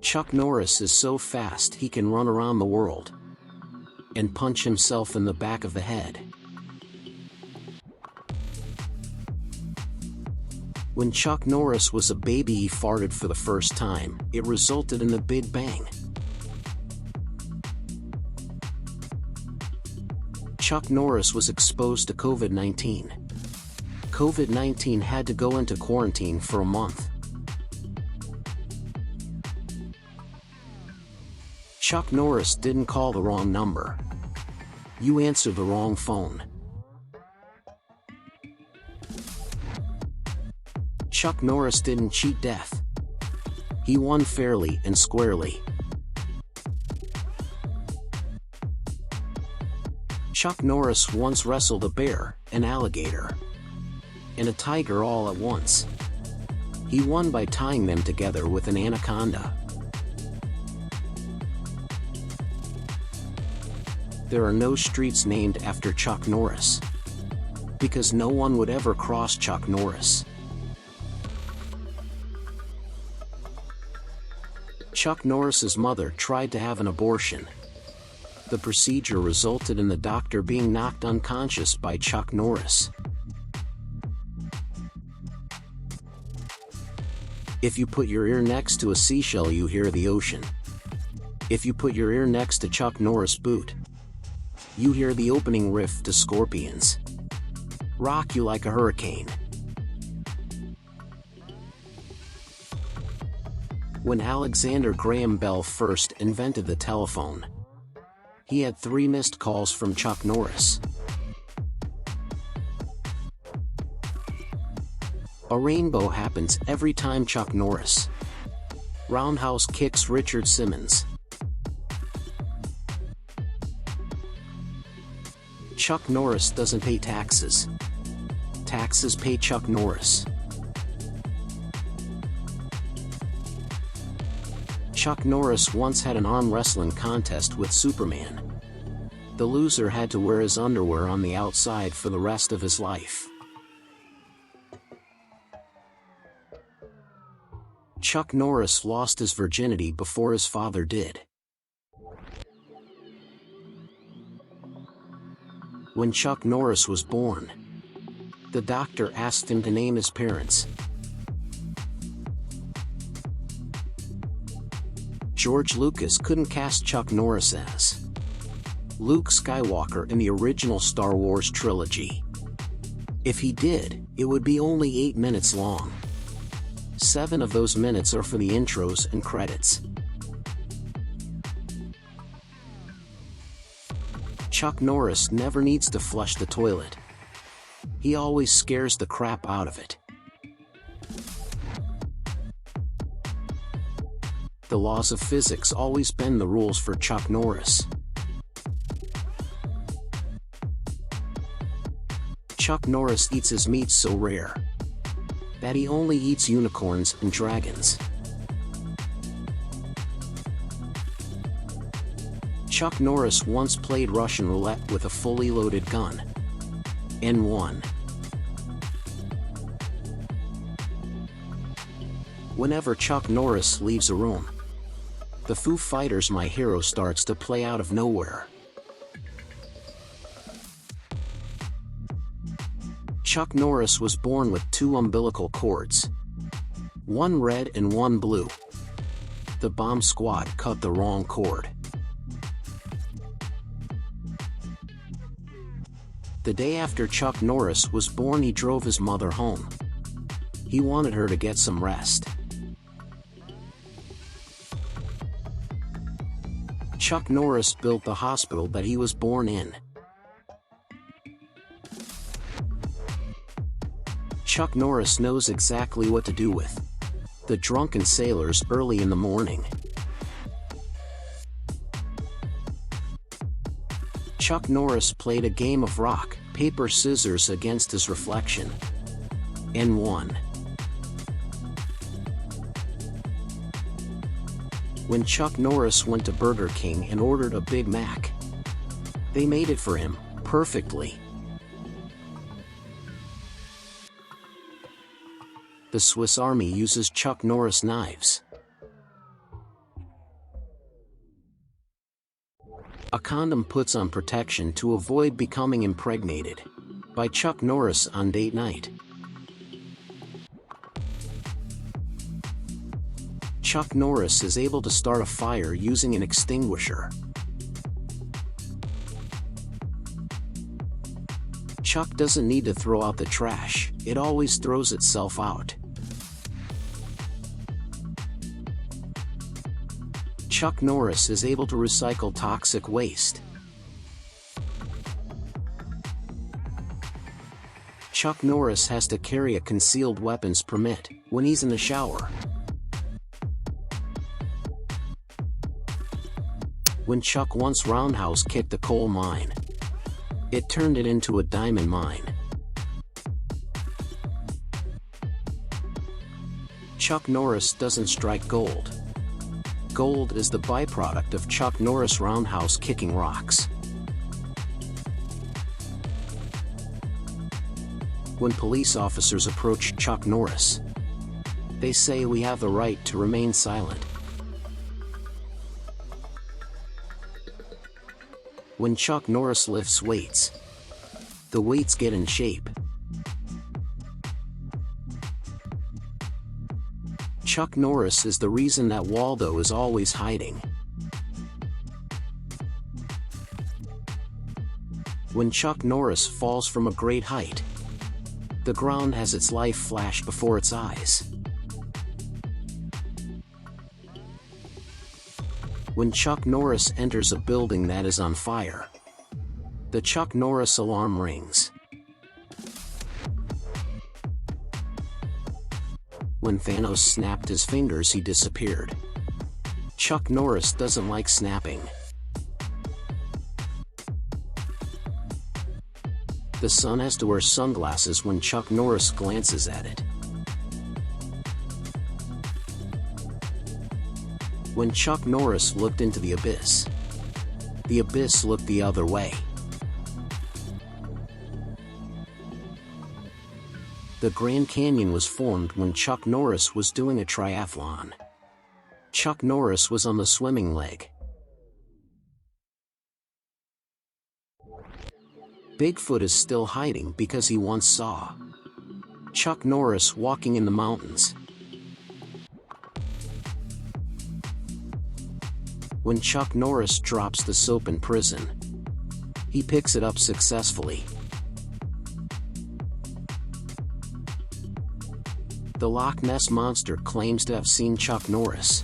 Chuck Norris is so fast he can run around the world and punch himself in the back of the head. When Chuck Norris was a baby, he farted for the first time. It resulted in the Big Bang. Chuck Norris was exposed to COVID-19. COVID-19 had to go into quarantine for a month. Chuck Norris didn't call the wrong number. You answered the wrong phone. Chuck Norris didn't cheat death. He won fairly and squarely. Chuck Norris once wrestled a bear, an alligator, and a tiger all at once. He won by tying them together with an anaconda. There are no streets named after Chuck Norris, because no one would ever cross Chuck Norris. Chuck Norris's mother tried to have an abortion. The procedure resulted in the doctor being knocked unconscious by Chuck Norris. If you put your ear next to a seashell, you hear the ocean. If you put your ear next to Chuck Norris' boot, you hear the opening riff to Scorpions. Rock you like a hurricane. When Alexander Graham Bell first invented the telephone, he had 3 missed calls from Chuck Norris. A rainbow happens every time Chuck Norris roundhouse kicks Richard Simmons. Chuck Norris doesn't pay taxes. Taxes pay Chuck Norris. Chuck Norris once had an arm wrestling contest with Superman. The loser had to wear his underwear on the outside for the rest of his life. Chuck Norris lost his virginity before his father did. When Chuck Norris was born, the doctor asked him to name his parents. George Lucas couldn't cast Chuck Norris as Luke Skywalker in the original Star Wars trilogy. If he did, it would be only 8 minutes long. 7 of those minutes are for the intros and credits. Chuck Norris never needs to flush the toilet. He always scares the crap out of it. The laws of physics always bend the rules for Chuck Norris. Chuck Norris eats his meat so rare that he only eats unicorns and dragons. Chuck Norris once played Russian roulette with a fully loaded gun and won. Whenever Chuck Norris leaves a room, the Foo Fighters' My Hero starts to play out of nowhere. Chuck Norris was born with 2 umbilical cords, one red and one blue. The bomb squad cut the wrong cord. The day after Chuck Norris was born, he drove his mother home. He wanted her to get some rest. Chuck Norris built the hospital that he was born in. Chuck Norris knows exactly what to do with the drunken sailors early in the morning. Chuck Norris played a game of rock, paper, scissors against his reflection and won. When Chuck Norris went to Burger King and ordered a Big Mac, they made it for him perfectly. The Swiss Army uses Chuck Norris knives. A condom puts on protection to avoid becoming impregnated. By Chuck Norris on date night. Chuck Norris is able to start a fire using an extinguisher. Chuck doesn't need to throw out the trash, it always throws itself out. Chuck Norris is able to recycle toxic waste. Chuck Norris has to carry a concealed weapons permit when he's in the shower. When Chuck once roundhouse kicked a coal mine, it turned it into a diamond mine. Chuck Norris doesn't strike gold. Gold is the byproduct of Chuck Norris roundhouse kicking rocks. When police officers approach Chuck Norris, they say we have the right to remain silent. When Chuck Norris lifts weights, the weights get in shape. Chuck Norris is the reason that Waldo is always hiding. When Chuck Norris falls from a great height, the ground has its life flash before its eyes. When Chuck Norris enters a building that is on fire, the Chuck Norris alarm rings. When Thanos snapped his fingers, he disappeared. Chuck Norris doesn't like snapping. The sun has to wear sunglasses when Chuck Norris glances at it. When Chuck Norris looked into the abyss looked the other way. The Grand Canyon was formed when Chuck Norris was doing a triathlon. Chuck Norris was on the swimming leg. Bigfoot is still hiding because he once saw Chuck Norris walking in the mountains. When Chuck Norris drops the soap in prison, he picks it up successfully. The Loch Ness Monster claims to have seen Chuck Norris.